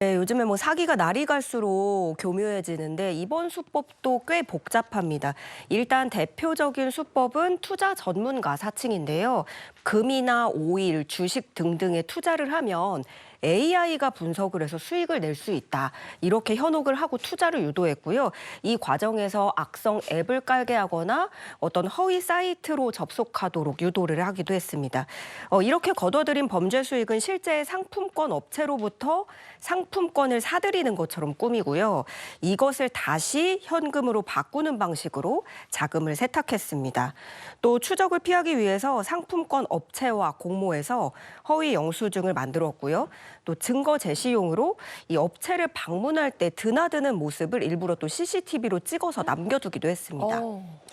네, 요즘에 뭐 사기가 날이 갈수록 교묘해지는데 이번 수법도 꽤 복잡합니다. 일단 대표적인 수법은 투자 전문가 사칭인데요. 금이나 오일, 주식 등등에 투자를 하면 AI가 분석을 해서 수익을 낼 수 있다. 이렇게 현혹을 하고 투자를 유도했고요. 이 과정에서 악성 앱을 깔게 하거나 어떤 허위 사이트로 접속하도록 유도를 하기도 했습니다. 이렇게 거둬들인 범죄 수익은 실제 상품권 업체로부터 상품권을 사들이는 것처럼 꾸미고요. 이것을 다시 현금으로 바꾸는 방식으로 자금을 세탁했습니다. 또 추적을 피하기 위해서 상품권 업체와 공모해서 허위 영수증을 만들었고요. 또 증거 제시용으로 이 업체를 방문할 때 드나드는 모습을 일부러 또 CCTV로 찍어서 남겨두기도 했습니다.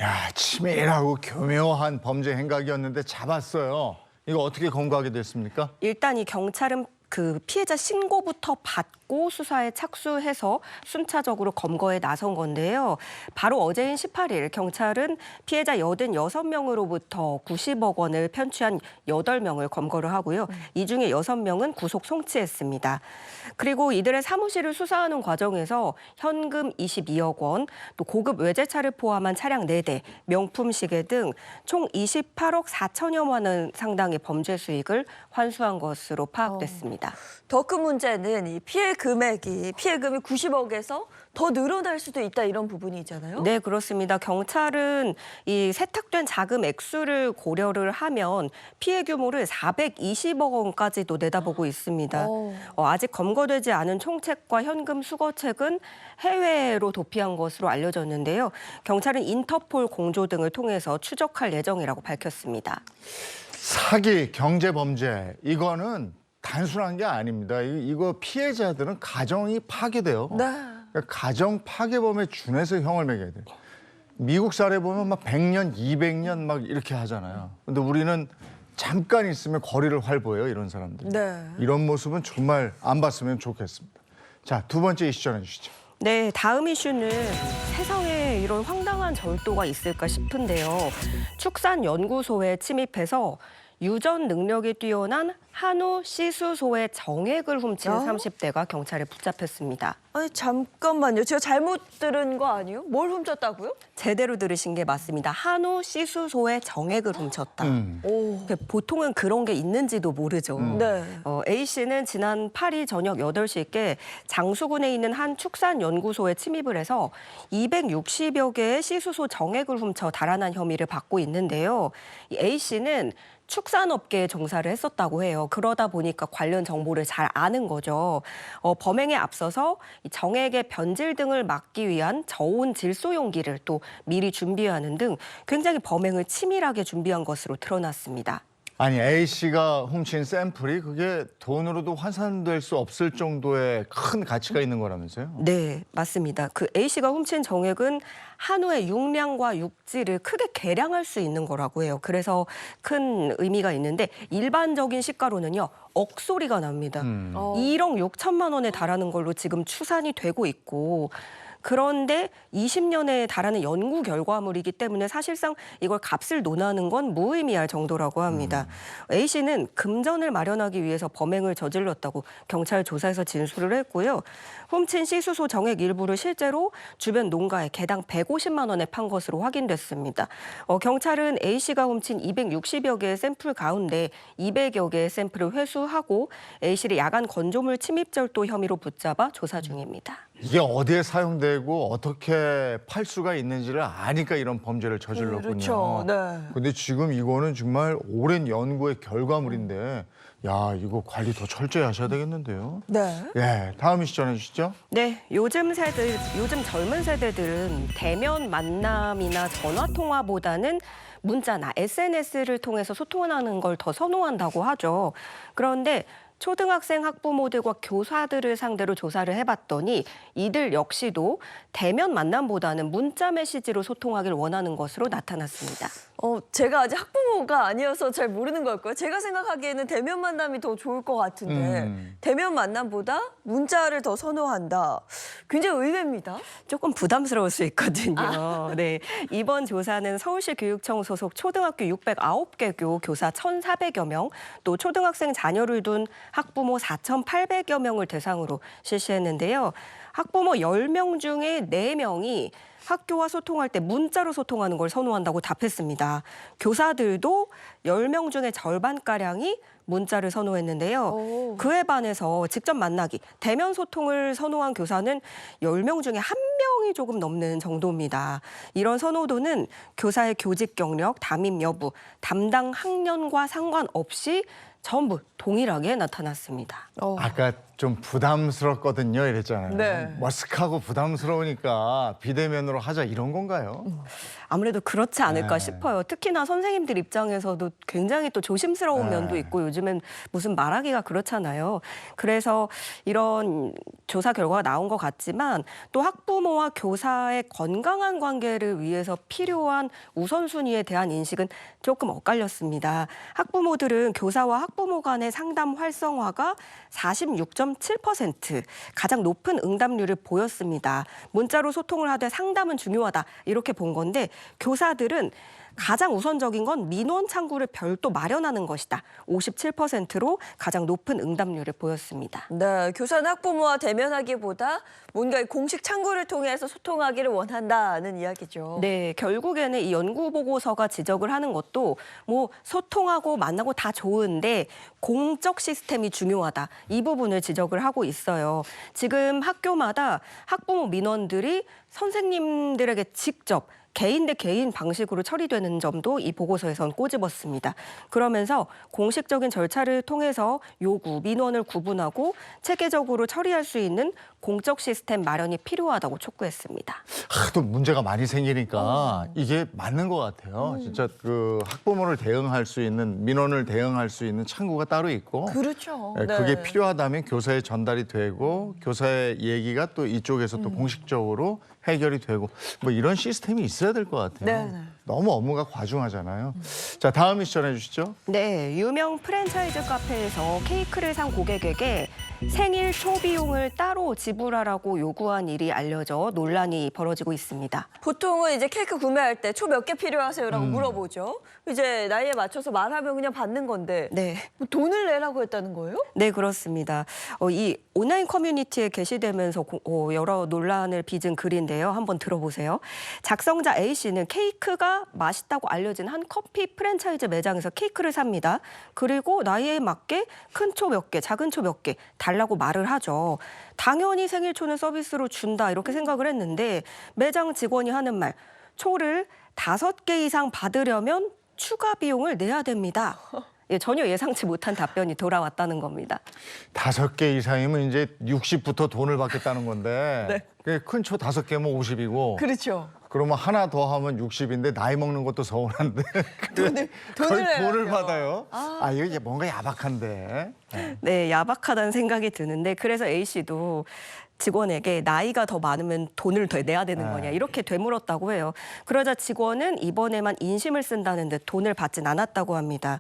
야, 치밀하고 교묘한 범죄 행각이었는데 잡았어요. 이거 어떻게 검거하게 됐습니까? 일단 이 경찰은 그 피해자 신고부터 받고 수사에 착수해서 순차적으로 검거에 나선 건데요. 바로 어제인 18일 경찰은 피해자 86명으로부터 90억 원을 편취한 8명을 검거를 하고요. 이 중에 6명은 구속 송치했습니다. 그리고 이들의 사무실을 수사하는 과정에서 현금 22억 원, 또 고급 외제차를 포함한 차량 4대, 명품 시계 등 총 28억 4천여만 원 상당의 범죄 수익을 환수한 것으로 파악됐습니다. 더 큰 문제는 이 피해금이 90억에서 더 늘어날 수도 있다 이런 부분이 있잖아요. 네, 그렇습니다. 경찰은 이 세탁된 자금 액수를 고려를 하면 피해 규모를 420억 원까지도 내다보고 있습니다. 아직 검거되지 않은 총책과 현금 수거책은 해외로 도피한 것으로 알려졌는데요. 경찰은 인터폴 공조 등을 통해서 추적할 예정이라고 밝혔습니다. 사기, 경제범죄, 이거는 단순한 게 아닙니다. 이거 피해자들은 가정이 파괴돼요. 네. 그러니까 가정 파괴범에 준해서 형을 매겨야 돼요. 미국 사례 보면 막 100년, 200년 막 이렇게 하잖아요. 근데 우리는 잠깐 있으면 거리를 활보해요, 이런 사람들. 네. 이런 모습은 정말 안 봤으면 좋겠습니다. 자, 두 번째 이슈 전해주시죠. 네, 다음 이슈는 세상에 이런 황당한 절도가 있을까 싶은데요. 축산연구소에 침입해서 유전 능력이 뛰어난 한우 시수소의 정액을 훔친 30대가 경찰에 붙잡혔습니다. 아니 잠깐만요. 제가 잘못 들은 거 아니에요? 뭘 훔쳤다고요? 제대로 들으신 게 맞습니다. 한우 시수소의 정액을 훔쳤다. 보통은 그런 게 있는지도 모르죠. 네. A 씨는 지난 8일 저녁 8시께 장수군에 있는 한 축산연구소에 침입을 해서 260여 개의 시수소 정액을 훔쳐 달아난 혐의를 받고 있는데요. 이 A 씨는 축산업계에 종사를 했었다고 해요. 그러다 보니까 관련 정보를 잘 아는 거죠. 범행에 앞서서 이 정액의 변질 등을 막기 위한 저온 질소 용기를 또 미리 준비하는 등 굉장히 범행을 치밀하게 준비한 것으로 드러났습니다. 아니, A씨가 훔친 샘플이 그게 돈으로도 환산될 수 없을 정도의 큰 가치가 있는 거라면서요? 네, 맞습니다. 그 A 씨가 훔친 정액은 한우의 육량과 육질을 크게 개량할 수 있는 거라고 해요. 그래서 큰 의미가 있는데 일반적인 시가로는요, 억소리가 납니다. 1억 6천만 원에 달하는 걸로 지금 추산이 되고 있고, 그런데 20년에 달하는 연구 결과물이기 때문에 사실상 이걸 값을 논하는 건 무의미할 정도라고 합니다. A 씨는 금전을 마련하기 위해서 범행을 저질렀다고 경찰 조사에서 진술을 했고요. 훔친 시수소 정액 일부를 실제로 주변 농가에 개당 150만 원에 판 것으로 확인됐습니다. 경찰은 A 씨가 훔친 260여 개의 샘플 가운데 200여 개의 샘플을 회수하고 A 씨를 야간 건조물 침입절도 혐의로 붙잡아 조사 중입니다. 이게 어디에 사용되고 어떻게 팔 수가 있는지를 아니까 이런 범죄를 저질렀군요. 그렇죠. 네. 근데 지금 이거는 정말 오랜 연구의 결과물인데, 야, 이거 관리 더 철저히 하셔야 되겠는데요. 네. 예, 다음 이슈 전해주시죠. 네, 요즘 젊은 세대들은 대면 만남이나 전화 통화보다는 문자나 SNS를 통해서 소통하는 걸 더 선호한다고 하죠. 그런데 초등학생 학부모들과 교사들을 상대로 조사를 해봤더니 이들 역시도 대면 만남보다는 문자 메시지로 소통하길 원하는 것으로 나타났습니다. 제가 아직 학부모가 아니어서 잘 모르는 걸 거예요. 제가 생각하기에는 대면 만남이 더 좋을 것 같은데 대면 만남보다 문자를 더 선호한다. 굉장히 의외입니다. 조금 부담스러울 수 있거든요. 네, 이번 조사는 서울시 교육청 소속 초등학교 609개 교사 1,400여 명, 또 초등학생 자녀를 둔 학부모 4,800여 명을 대상으로 실시했는데요. 학부모 10명 중에 4명이 학교와 소통할 때 문자로 소통하는 걸 선호한다고 답했습니다. 교사들도 10명 중에 절반가량이 문자를 선호했는데요. 오. 그에 반해서 직접 만나기, 대면 소통을 선호한 교사는 10명 중에 1명이 조금 넘는 정도입니다. 이런 선호도는 교사의 교직 경력, 담임 여부, 담당 학년과 상관없이 전부 동일하게 나타났습니다. 아까 좀 부담스럽거든요 이랬잖아요. 네. 머쓱하고 부담스러우니까 비대면으로 하자 이런 건가요? 아무래도 그렇지 않을까 네. 싶어요. 특히나 선생님들 입장에서도 굉장히 또 조심스러운 네. 면도 있고 요즘엔 무슨 말하기가 그렇잖아요. 그래서 이런 조사 결과가 나온 것 같지만 또 학부모와 교사의 건강한 관계를 위해서 필요한 우선순위에 대한 인식은 조금 엇갈렸습니다. 학부모들은 교사와 학부모 간의 상담 활성화가 46.7% 가장 높은 응답률을 보였습니다. 문자로 소통을 하되 상담은 중요하다 이렇게 본 건데 교사들은 가장 우선적인 건 민원 창구를 별도 마련하는 것이다. 57%로 가장 높은 응답률을 보였습니다. 네, 교사는 학부모와 대면하기보다 뭔가 공식 창구를 통해서 소통하기를 원한다는 이야기죠. 네, 결국에는 이 연구 보고서가 지적을 하는 것도 뭐 소통하고 만나고 다 좋은데 공적 시스템이 중요하다. 이 부분을 지적을 하고 있어요. 지금 학교마다 학부모 민원들이 선생님들에게 직접 개인 대 개인 방식으로 처리되는 점도 이 보고서에선 꼬집었습니다. 그러면서 공식적인 절차를 통해서 요구, 민원을 구분하고 체계적으로 처리할 수 있는 공적 시스템 마련이 필요하다고 촉구했습니다. 하도 문제가 많이 생기니까 이게 맞는 것 같아요. 진짜 그 학부모를 대응할 수 있는 민원을 대응할 수 있는 창구가 따로 있고 그렇죠. 네, 그게 필요하다면 교사에 전달이 되고 교사의 얘기가 또 이쪽에서 또 공식적으로 해결이 되고 뭐 이런 시스템이 있어야 될 것 같아요. 네. 너무 업무가 과중하잖아요. 자, 다음 미션 해주시죠. 네, 유명 프랜차이즈 카페에서 케이크를 산 고객에게 생일 초비용을 따로 지불하라고 요구한 일이 알려져 논란이 벌어지고 있습니다. 보통은 이제 케이크 구매할 때 초 몇 개 필요하세요라고 물어보죠. 이제 나이에 맞춰서 말하면 그냥 받는 건데 네. 뭐 돈을 내라고 했다는 거예요? 네, 그렇습니다. 이 온라인 커뮤니티에 게시되면서 여러 논란을 빚은 글인데요. 한번 들어보세요. 작성자 A씨는 케이크가 맛있다고 알려진 한 커피 프랜차이즈 매장에서 케이크를 삽니다. 그리고 나이에 맞게 큰 초 몇 개, 작은 초 몇 개 달라고 말을 하죠. 당연히 생일초는 서비스로 준다 이렇게 생각을 했는데 매장 직원이 하는 말, 초를 5개 이상 받으려면 추가 비용을 내야 됩니다. 예, 전혀 예상치 못한 답변이 돌아왔다는 겁니다. 5개 이상이면 이제 60부터 돈을 받겠다는 건데 큰 초 5개면 50이고 그렇죠. 그러면 하나 더 하면 60인데 나이 먹는 것도 서운한데 돈을 돈을 내야죠. 받아요. 이게 뭔가 야박한데. 네, 야박하다는 생각이 드는데 그래서 A씨도 직원에게 나이가 더 많으면 돈을 더 내야 되는 거냐 이렇게 되물었다고 해요. 그러자 직원은 이번에만 인심을 쓴다는 듯 돈을 받진 않았다고 합니다.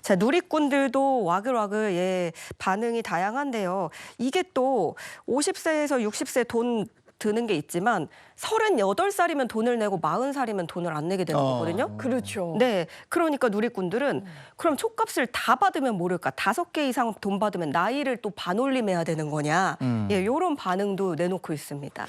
자, 누리꾼들도 와글와글 반응이 다양한데요. 이게 또 50세에서 60세 돈 드는 게 있지만 38살이면 돈을 내고 40살이면 돈을 안 내게 되는 거거든요. 그렇죠. 네, 그러니까 누리꾼들은 그럼 촉값을 다 받으면 모를까? 5개 이상 돈 받으면 나이를 또 반올림해야 되는 거냐? 예, 이런 반응도 내놓고 있습니다.